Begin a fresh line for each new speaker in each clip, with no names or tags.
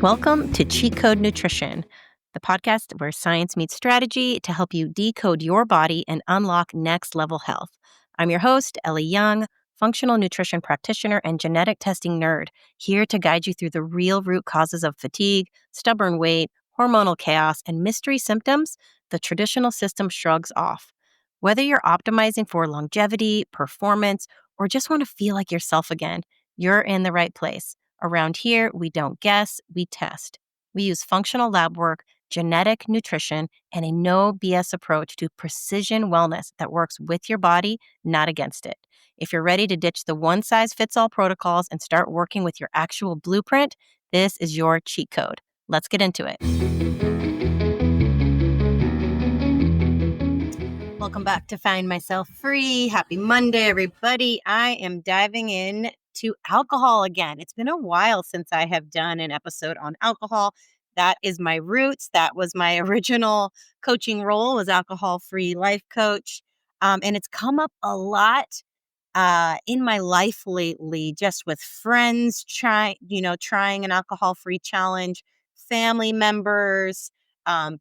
Welcome to Cheat Code Nutrition, the podcast where science meets strategy to help you decode your body and unlock next level health. I'm your host, Ellie Young, functional nutrition practitioner and genetic testing nerd, here to guide you through the real root causes of fatigue, stubborn weight, hormonal chaos, and mystery symptoms the traditional system shrugs off. Whether you're optimizing for longevity, performance, or just want to feel like yourself again, you're in the right place. Around here, we don't guess, we test. We use functional lab work, genetic nutrition, and a no BS approach to precision wellness that works with your body, not against it. If you're ready to ditch the one-size-fits-all protocols and start working with your actual blueprint, this is your cheat code. Let's get into it. Welcome back to Find Myself Free. Happy Monday, everybody. I am diving in to alcohol again. It's been a while since I have done an episode on alcohol. That is my roots. That was my original coaching role, was alcohol-free life coach. And it's come up a lot in my life lately, just with friends trying an alcohol-free challenge, family members,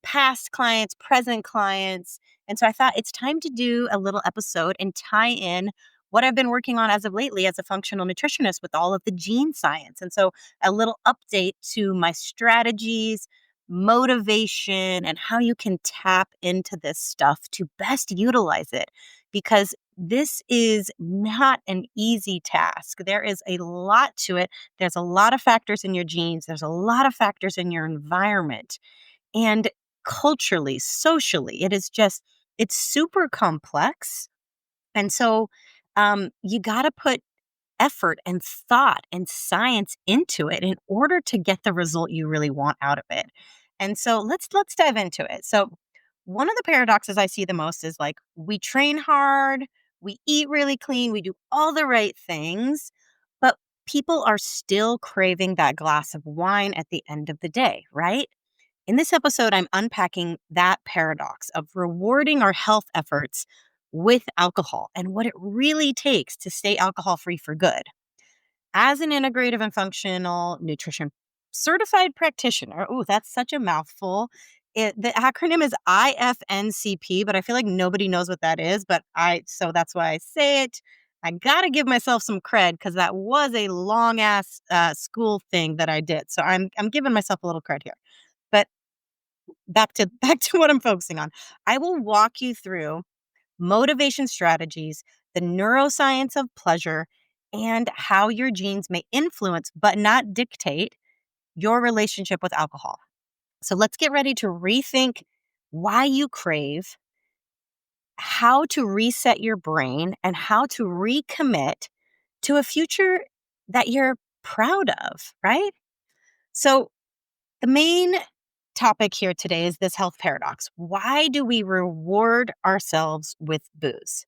past clients, present clients. And so I thought it's time to do a little episode and tie in what I've been working on as of lately as a functional nutritionist with all of the gene science. And so a little update to my strategies, motivation, and how you can tap into this stuff to best utilize it. Because this is not an easy task. There is a lot to it. There's a lot of factors in your genes. There's a lot of factors in your environment. And culturally, socially, it's super complex. And so you got to put effort and thought and science into it in order to get the result you really want out of it. And so let's dive into it. So one of the paradoxes I see the most is like we train hard, we eat really clean, we do all the right things, but people are still craving that glass of wine at the end of the day, right? In this episode, I'm unpacking that paradox of rewarding our health efforts with alcohol and what it really takes to stay alcohol-free for good. As an integrative and functional nutrition certified practitioner, oh, that's such a mouthful. The acronym is IFNCP, but I feel like nobody knows what that is. So that's why I say it. I gotta give myself some cred because that was a long ass school thing that I did. So I'm giving myself a little cred here. But back to what I'm focusing on. I will walk you through motivation strategies, the neuroscience of pleasure, and how your genes may influence but not dictate your relationship with alcohol. So let's get ready to rethink why you crave, how to reset your brain, and how to recommit to a future that you're proud of, right? So the main topic here today is this health paradox. Why do we reward ourselves with booze?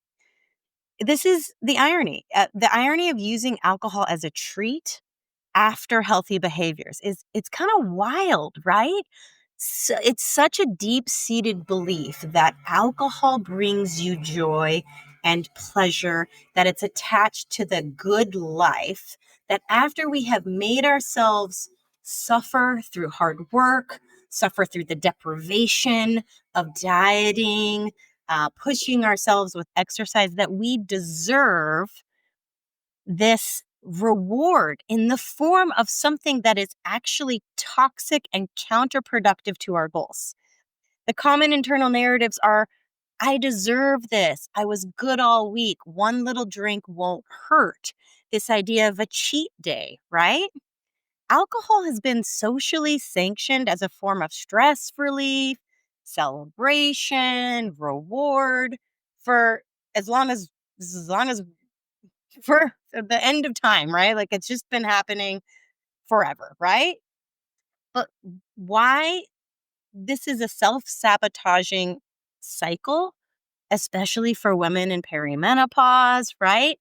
This is the irony. The irony of using alcohol as a treat after healthy behaviors is it's kind of wild, right? So it's such a deep-seated belief that alcohol brings you joy and pleasure, that it's attached to the good life, that after we have made ourselves suffer through hard work, suffer through the deprivation of dieting, pushing ourselves with exercise, that we deserve this reward in the form of something that is actually toxic and counterproductive to our goals. The common internal narratives are, I deserve this. I was good all week. One little drink won't hurt. This idea of a cheat day, right? Alcohol has been socially sanctioned as a form of stress relief, celebration, reward for as long as for the end of time, right? Like it's just been happening forever, right? But why this is a self-sabotaging cycle, especially for women in perimenopause, right?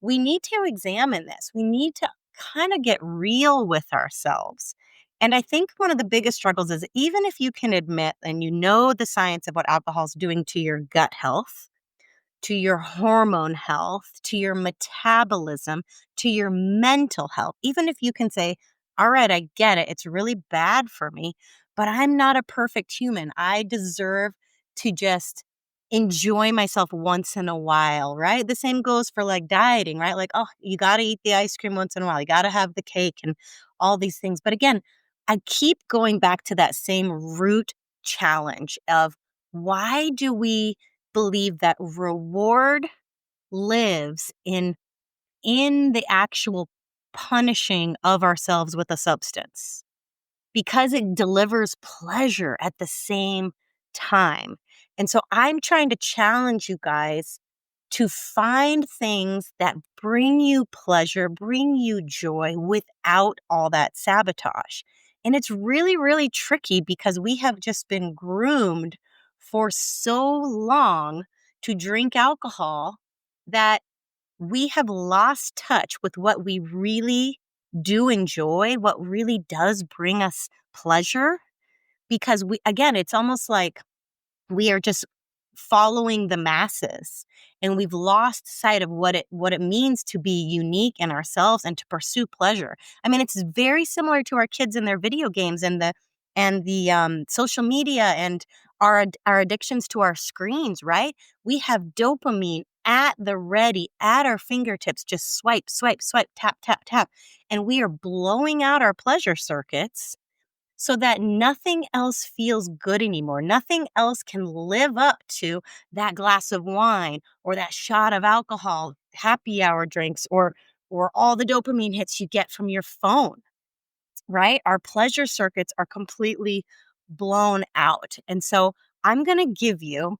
We need to examine this. We need to kind of get real with ourselves. And I think one of the biggest struggles is even if you can admit and you know the science of what alcohol is doing to your gut health, to your hormone health, to your metabolism, to your mental health, even if you can say, all right, I get it. It's really bad for me, but I'm not a perfect human. I deserve to just enjoy myself once in a while, right? The same goes for like dieting, right? Like, oh, you got to eat the ice cream once in a while. You got to have the cake and all these things. But again, I keep going back to that same root challenge of why do we believe that reward lives in the actual punishing of ourselves with a substance? Because it delivers pleasure at the same time. And so I'm trying to challenge you guys to find things that bring you pleasure, bring you joy without all that sabotage. And it's really, really tricky because we have just been groomed for so long to drink alcohol that we have lost touch with what we really do enjoy, what really does bring us pleasure. Because again, it's almost like we are just following the masses and we've lost sight of what it means to be unique in ourselves and to pursue pleasure. I mean, it's very similar to our kids and their video games and the social media and our addictions to our screens, right? We have dopamine at the ready, at our fingertips, just swipe, swipe, swipe, tap, tap, tap. And we are blowing out our pleasure circuits so that nothing else feels good anymore. Nothing else can live up to that glass of wine or that shot of alcohol, happy hour drinks, or all the dopamine hits you get from your phone, right? Our pleasure circuits are completely blown out. And so I'm going to give you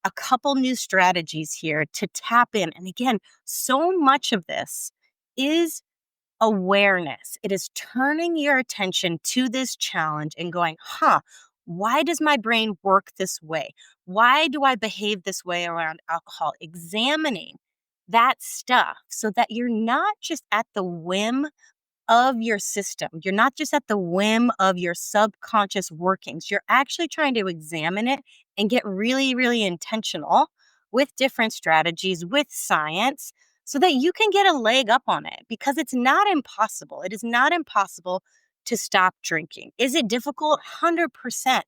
a couple new strategies here to tap in. And again, so much of this is awareness. It is turning your attention to this challenge and going, why does my brain work this way? Why do I behave this way around alcohol? Examining that stuff so that you're not just at the whim of your system. You're not just at the whim of your subconscious workings. You're actually trying to examine it and get really, really intentional with different strategies, with science, so that you can get a leg up on it because it's not impossible. It is not impossible to stop drinking. Is it difficult? 100%.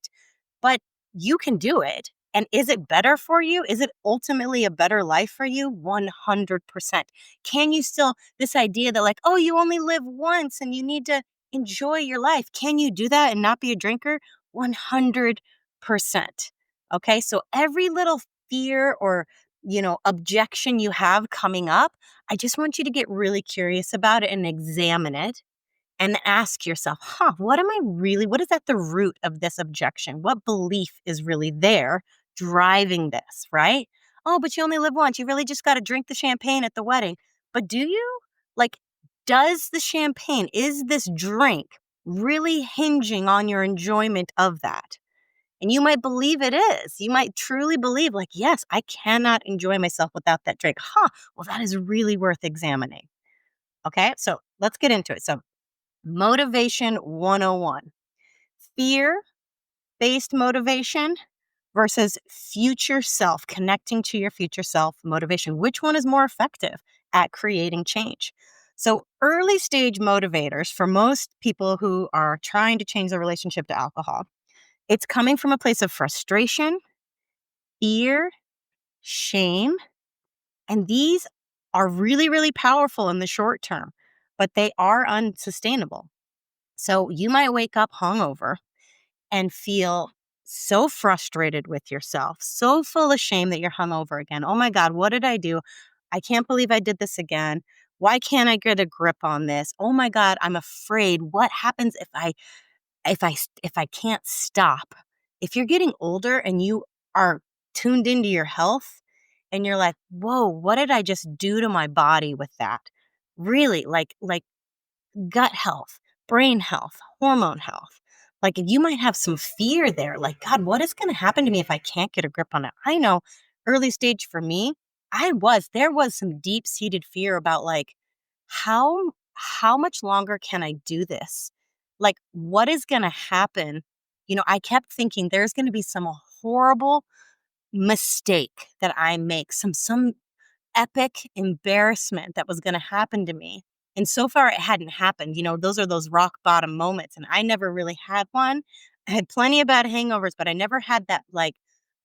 But you can do it. And is it better for you? Is it ultimately a better life for you? 100%. Can you still, this idea that like, oh, you only live once and you need to enjoy your life. Can you do that and not be a drinker? 100%. Okay. So every little fear or, objection you have coming up, I just want you to get really curious about it and examine it and ask yourself, what is at the root of this objection? What belief is really there driving this, right? Oh, but you only live once. You really just got to drink the champagne at the wedding. But do you? Like, does the champagne, is this drink really hinging on your enjoyment of that? And you might believe it is. You might truly believe, like, yes, I cannot enjoy myself without that drink. Well, that is really worth examining. Okay, so let's get into it. So, Motivation 101. Fear-based motivation versus future self, connecting to your future self motivation. Which one is more effective at creating change? So, early stage motivators for most people who are trying to change their relationship to alcohol, it's coming from a place of frustration, fear, shame, and these are really, really powerful in the short term, but they are unsustainable. So you might wake up hungover and feel so frustrated with yourself, so full of shame that you're hungover again. Oh my God, what did I do? I can't believe I did this again. Why can't I get a grip on this? Oh my God, I'm afraid. What happens if I can't stop? If you're getting older and you are tuned into your health and you're like, whoa, what did I just do to my body with that? Really, like gut health, brain health, hormone health. Like you might have some fear there, like, God, what is going to happen to me if I can't get a grip on it? I know early stage for me, there was some deep seated fear about like, how much longer can I do this? Like, what is going to happen? I kept thinking there's going to be some horrible mistake that I make, some epic embarrassment that was going to happen to me. And so far it hadn't happened. Those are those rock bottom moments. And I never really had one. I had plenty of bad hangovers, but I never had that like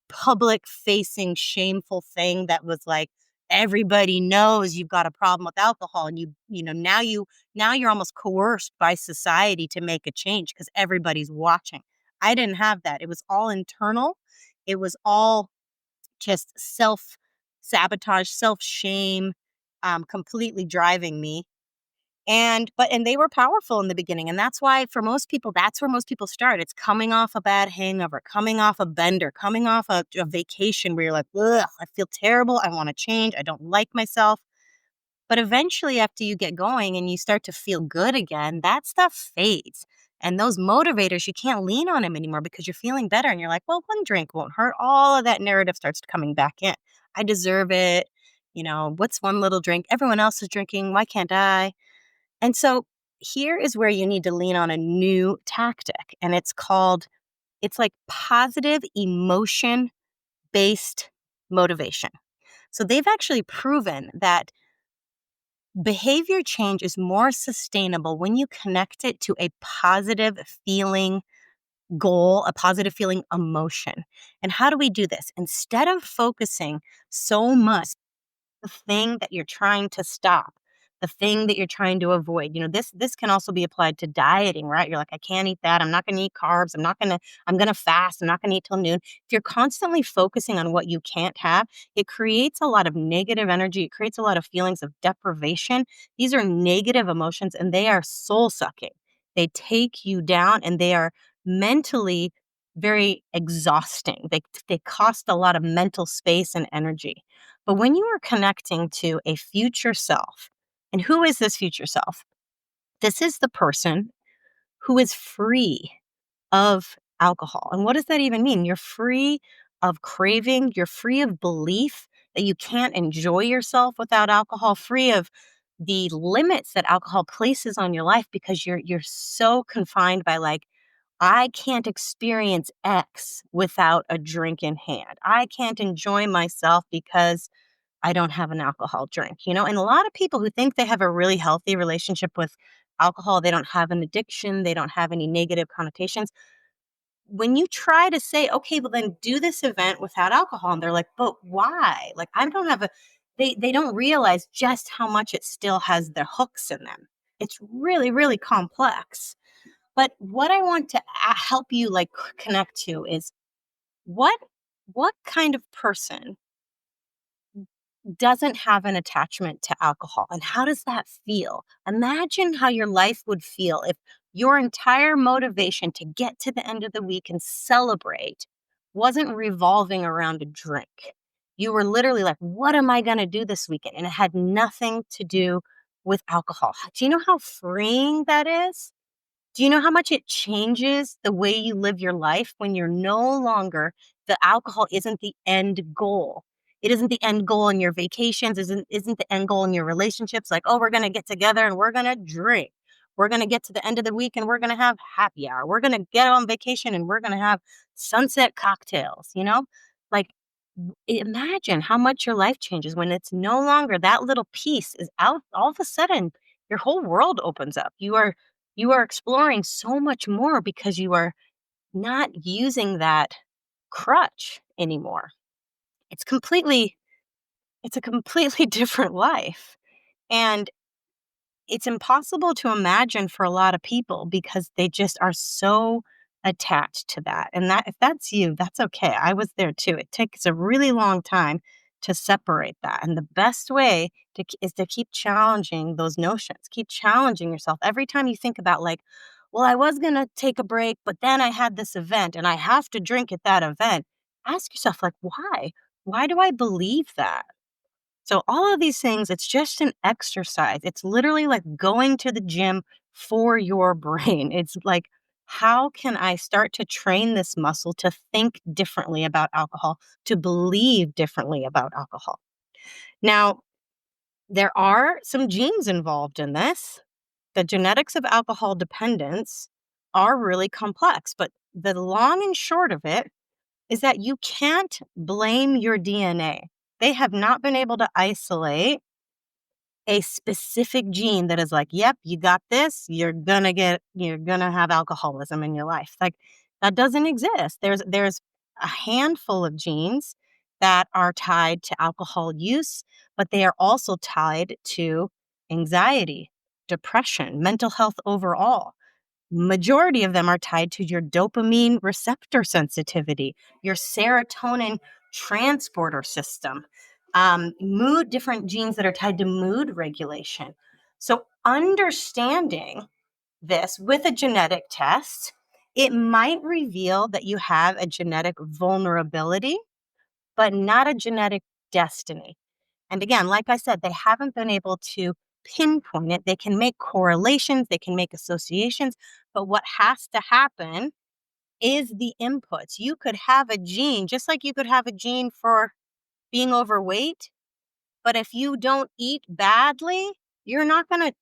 public facing shameful thing that was like everybody knows you've got a problem with alcohol, and now you're almost coerced by society to make a change because everybody's watching. I didn't have that. It was all internal. It was all just self sabotage, self shame, completely driving me. And they were powerful in the beginning, and that's why for most people, that's where most people start. It's coming off a bad hangover, coming off a bender, coming off a vacation where you're like, ugh, I feel terrible. I want to change. I don't like myself. But eventually, after you get going and you start to feel good again, that stuff fades. And those motivators, you can't lean on them anymore because you're feeling better. And you're like, well, one drink won't hurt. All of that narrative starts coming back in. I deserve it. What's one little drink? Everyone else is drinking. Why can't I? And so here is where you need to lean on a new tactic. And it's like positive emotion based motivation. So they've actually proven that behavior change is more sustainable when you connect it to a positive feeling goal, a positive feeling emotion. And how do we do this? Instead of focusing so much the thing that you're trying to stop, the thing that you're trying to avoid. This can also be applied to dieting, right? You're like, I can't eat that. I'm not going to eat carbs. I'm going to fast. I'm not going to eat till noon. If you're constantly focusing on what you can't have, it creates a lot of negative energy. It creates a lot of feelings of deprivation. These are negative emotions, and they are soul sucking. They take you down, and they are mentally very exhausting. They cost a lot of mental space and energy. But when you are connecting to a future self, and who is this future self? This is the person who is free of alcohol. And what does that even mean? You're free of craving, you're free of belief that you can't enjoy yourself without alcohol, free of the limits that alcohol places on your life because you're so confined by like, I can't experience X without a drink in hand. I can't enjoy myself because I don't have an alcohol drink, And a lot of people who think they have a really healthy relationship with alcohol, they don't have an addiction, they don't have any negative connotations. When you try to say, okay, well then do this event without alcohol, and they're like, but why? Like I don't have they don't realize just how much it still has their hooks in them. It's really, really complex. But what I want to help you like connect to is what what kind of person doesn't have an attachment to alcohol. And how does that feel? Imagine how your life would feel if your entire motivation to get to the end of the week and celebrate wasn't revolving around a drink. You were literally like, what am I going to do this weekend? And it had nothing to do with alcohol. Do you know how freeing that is? Do you know how much it changes the way you live your life when you're no longer, the alcohol isn't the end goal. It isn't the end goal in your vacations, isn't the end goal in your relationships. Like, oh, we're going to get together and we're going to drink. We're going to get to the end of the week and we're going to have happy hour. We're going to get on vacation and we're going to have sunset cocktails. Like, imagine how much your life changes when it's no longer that little piece is out. All of a sudden, your whole world opens up. You are exploring so much more because you are not using that crutch anymore. It's completely it's a completely different life. And it's impossible to imagine for a lot of people because they just are so attached to that. And that if that's you, that's okay. I was there too. It takes a really long time to separate that. And the best way is to keep challenging those notions. Keep challenging yourself every time you think about like, well, I was going to take a break, but then I had this event and I have to drink at that event. Ask yourself like, why? Why do I believe that? So all of these things, it's just an exercise. It's literally like going to the gym for your brain. It's like, how can I start to train this muscle to think differently about alcohol, to believe differently about alcohol? Now, there are some genes involved in this. The genetics of alcohol dependence are really complex, but the long and short of it is that you can't blame your DNA. They have not been able to isolate a specific gene that is like, yep, you got this, you're gonna have alcoholism in your life. Like, that doesn't exist. There's a handful of genes that are tied to alcohol use, but they are also tied to anxiety, depression, mental health overall. Majority of them are tied to your dopamine receptor sensitivity, your serotonin transporter system, different genes that are tied to mood regulation. So understanding this with a genetic test, it might reveal that you have a genetic vulnerability, but not a genetic destiny. And again, like I said, they haven't been able to pinpoint it. They can make correlations, they can make associations, but what has to happen is the inputs. You could have a gene, just like you could have a gene for being overweight, but if you don't eat badly, you're not going to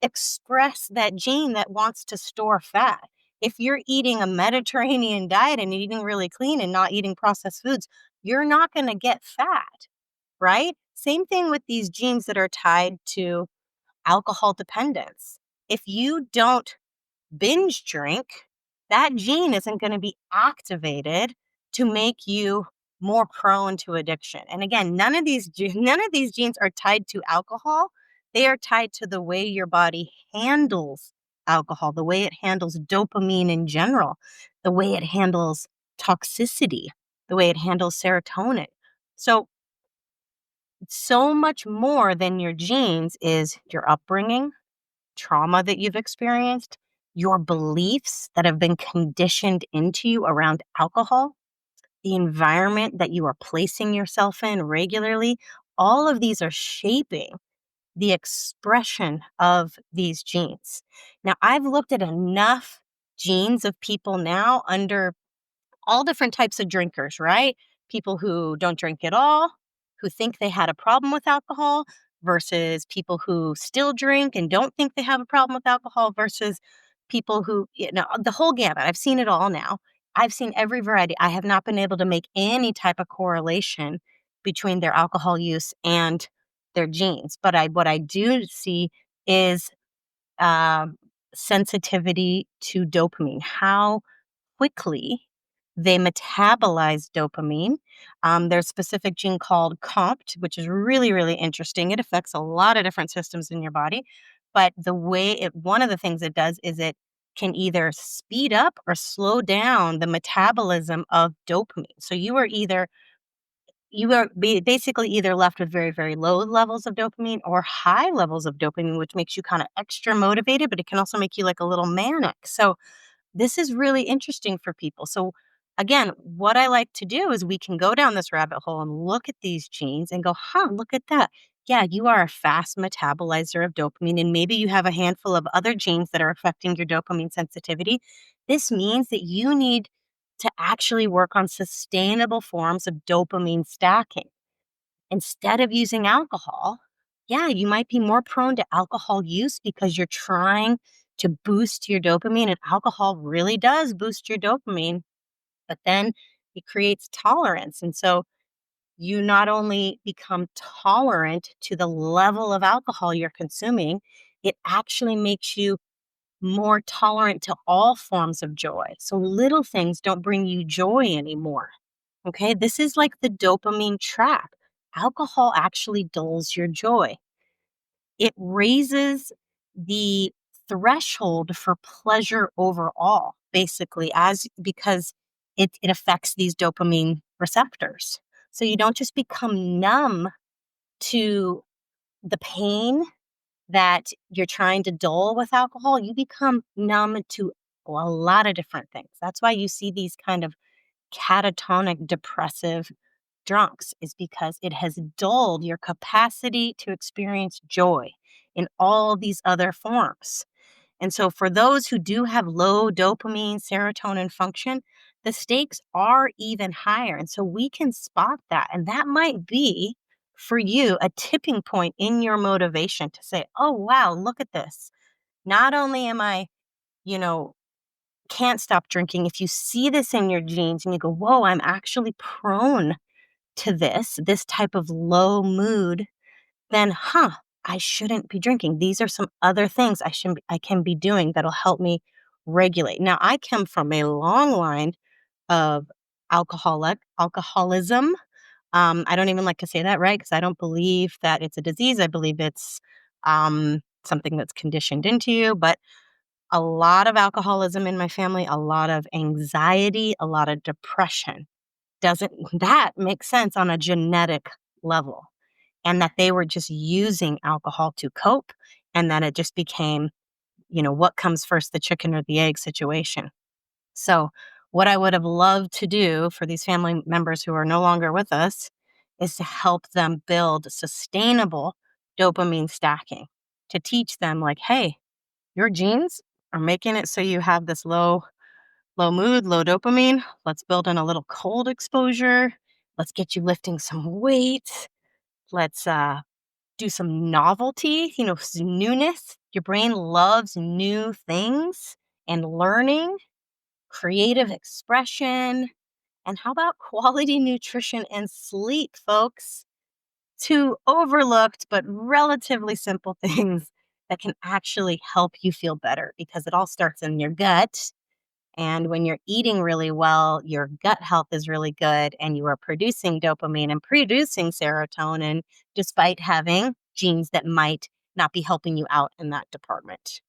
express that gene that wants to store fat. If you're eating a Mediterranean diet and eating really clean and not eating processed foods, you're not going to get fat, right? Same thing with these genes that are tied to alcohol dependence. If you don't binge drink, that gene isn't going to be activated to make you more prone to addiction. And again, none of these genes are tied to alcohol. They are tied to the way your body handles alcohol, the way it handles dopamine in general, the way it handles toxicity, the way it handles serotonin. So much more than your genes is your upbringing, trauma that you've experienced, your beliefs that have been conditioned into you around alcohol, the environment that you are placing yourself in regularly. All of these are shaping the expression of these genes. Now, I've looked at enough genes of people now under all different types of drinkers, right? People who don't drink at all, who think they had a problem with alcohol, versus people who still drink and don't think they have a problem with alcohol, versus people who, the whole gamut. I've seen it all now. I've seen every variety. I have not been able to make any type of correlation between their alcohol use and their genes. But what I do see is um, sensitivity to dopamine, how quickly they metabolize dopamine. There's a specific gene called COMT, which is really, really interesting. It affects a lot of different systems in your body. But one of the things it does is it can either speed up or slow down the metabolism of dopamine. So basically either left with very, very low levels of dopamine or high levels of dopamine, which makes you kind of extra motivated, but it can also make you like a little manic. So this is really interesting for people. So again, what I like to do is we can go down this rabbit hole and look at these genes and go, look at that. Yeah, you are a fast metabolizer of dopamine, and maybe you have a handful of other genes that are affecting your dopamine sensitivity. This means that you need to actually work on sustainable forms of dopamine stacking. Instead of using alcohol, yeah, you might be more prone to alcohol use because you're trying to boost your dopamine, and alcohol really does boost your dopamine, but then it creates tolerance. And so you not only become tolerant to the level of alcohol you're consuming, it actually makes you more tolerant to all forms of joy. So little things don't bring you joy anymore. Okay, this is like the dopamine trap. Alcohol actually dulls your joy. It raises the threshold for pleasure overall, basically, because it affects these dopamine receptors. So you don't just become numb to the pain that you're trying to dull with alcohol, you become numb to a lot of different things. That's why you see these kind of catatonic depressive drunks, is because it has dulled your capacity to experience joy in all these other forms. And so for those who do have low dopamine, serotonin function, the stakes are even higher. And so we can spot that. And that might be for you a tipping point in your motivation to say, oh, wow, look at this. Not only am I, you know, can't stop drinking. If you see this in your genes and you go, whoa, I'm actually prone to this type of low mood, then, I shouldn't be drinking. These are some other things I can be doing that'll help me regulate. Now, I come from a long line of alcoholism. I don't even like to say that, right? Because I don't believe that it's a disease. I believe it's something that's conditioned into you. But a lot of alcoholism in my family, a lot of anxiety, a lot of depression. Doesn't that make sense on a genetic level? And that they were just using alcohol to cope, and then it just became, what comes first, the chicken or the egg situation. So, what I would have loved to do for these family members who are no longer with us is to help them build sustainable dopamine stacking, to teach them, like, hey, your genes are making it so you have this low mood, low dopamine. Let's build in a little cold exposure. Let's get you lifting some weight. Let's do some novelty, newness. Your brain loves new things and learning, creative expression. And how about quality nutrition and sleep, folks? Two overlooked but relatively simple things that can actually help you feel better, because it all starts in your gut. And when you're eating really well, your gut health is really good, and you are producing dopamine and producing serotonin despite having genes that might not be helping you out in that department.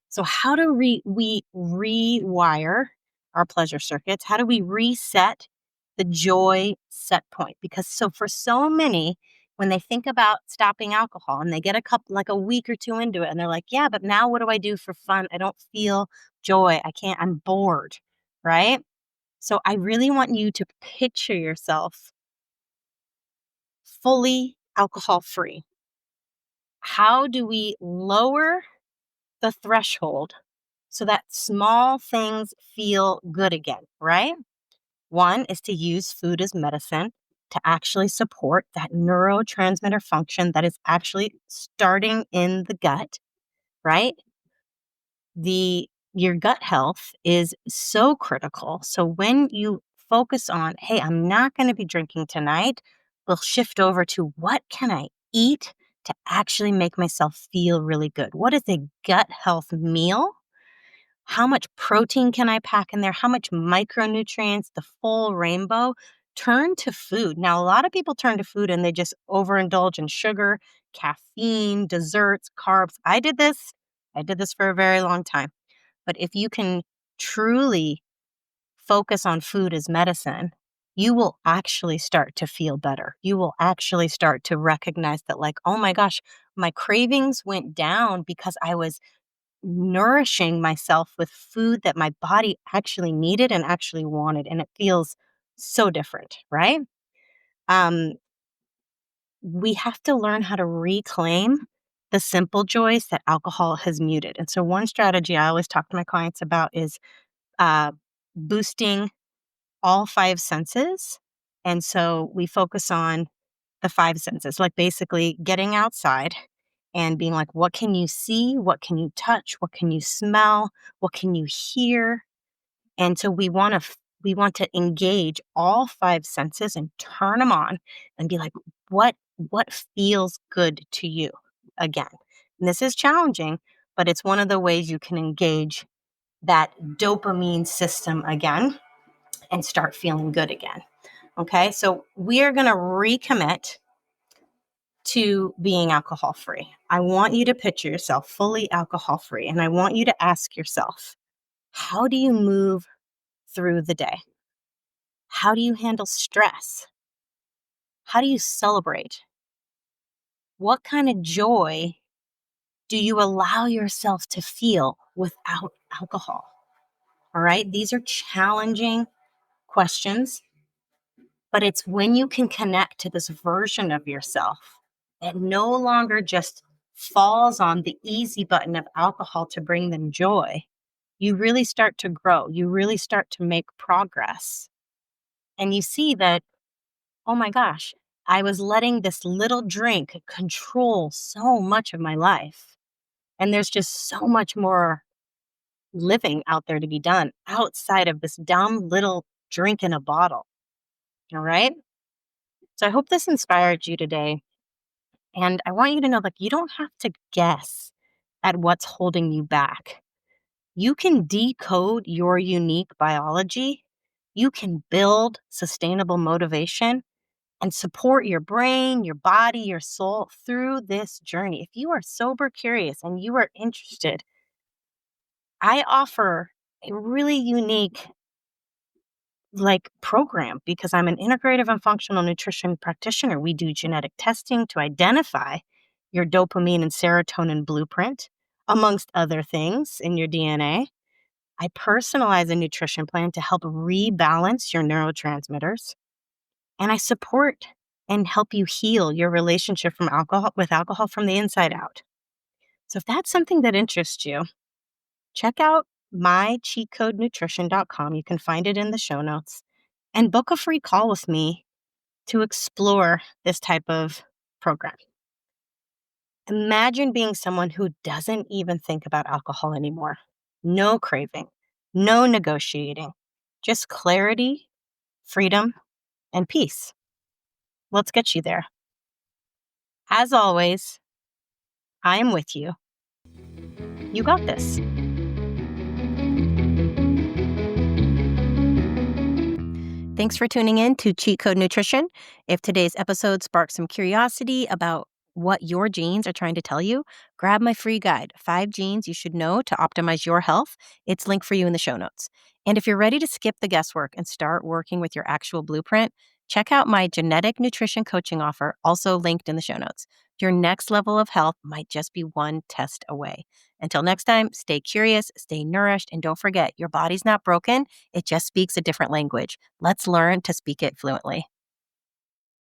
So, how do we rewire our pleasure circuits? How do we reset the joy set point? Because for so many, when they think about stopping alcohol and they get like a week or two into it, and they're like, yeah, but now what do I do for fun? I don't feel joy. I'm bored, right? So, I really want you to picture yourself fully alcohol free. How do we lower the threshold so that small things feel good again, right? One is to use food as medicine to actually support that neurotransmitter function that is actually starting in the gut, right? Your gut health is so critical. So when you focus on, hey, I'm not going to be drinking tonight, we'll shift over to what can I eat to actually make myself feel really good? What is a gut health meal? How much protein can I pack in there? How much micronutrients, the full rainbow? Turn to food. Now, a lot of people turn to food and they just overindulge in sugar, caffeine, desserts, carbs. I did this. I did this for a very long time. But if you can truly focus on food as medicine, you will actually start to feel better. You will actually start to recognize that, like, oh my gosh, my cravings went down because I was nourishing myself with food that my body actually needed and actually wanted. And it feels so different, right? Um, we have to learn how to reclaim the simple joys that alcohol has muted. And so, one strategy I always talk to my clients about is uh, boosting all five senses. And so, we focus on the five senses, like basically getting outside and being like, what can you see? What can you touch? What can you smell? What can you hear? And so we want to engage all five senses and turn them on and be like, what feels good to you again? And this is challenging, but it's one of the ways you can engage that dopamine system again and start feeling good again. Okay, so we are going to recommit to being alcohol free. I want you to picture yourself fully alcohol free, and I want you to ask yourself, how do you move through the day? How do you handle stress? How do you celebrate? What kind of joy do you allow yourself to feel without alcohol? All right, these are challenging questions, but it's when you can connect to this version of yourself that no longer just falls on the easy button of alcohol to bring them joy. You really start to grow. You really start to make progress. And you see that, oh my gosh, I was letting this little drink control so much of my life. And there's just so much more living out there to be done outside of this dumb little drink in a bottle. All right. So I hope this inspired you today. And I want you to know, like, you don't have to guess at what's holding you back. You can decode your unique biology. You can build sustainable motivation and support your brain, your body, your soul through this journey. If you are sober curious and you are interested, I offer a really unique program because I'm an integrative and functional nutrition practitioner. We do genetic testing to identify your dopamine and serotonin blueprint, amongst other things in your DNA. I personalize a nutrition plan to help rebalance your neurotransmitters, and I support and help you heal your relationship with alcohol from the inside out. So if that's something that interests you, check out mycheatcodenutrition.com. You can find it in the show notes and book a free call with me to explore this type of program. Imagine being someone who doesn't even think about alcohol anymore. No craving, no negotiating, just clarity, freedom, and peace. Let's get you there. As always, I am with you. You got this. Thanks for tuning in to Cheat Code Nutrition. If today's episode sparked some curiosity about what your genes are trying to tell you, grab my free guide, 5 Genes You Should Know to Optimize Your Health. It's linked for you in the show notes. And if you're ready to skip the guesswork and start working with your actual blueprint, check out my genetic nutrition coaching offer, also linked in the show notes. Your next level of health might just be one test away. Until next time, stay curious, stay nourished, and don't forget, your body's not broken. It just speaks a different language. Let's learn to speak it fluently.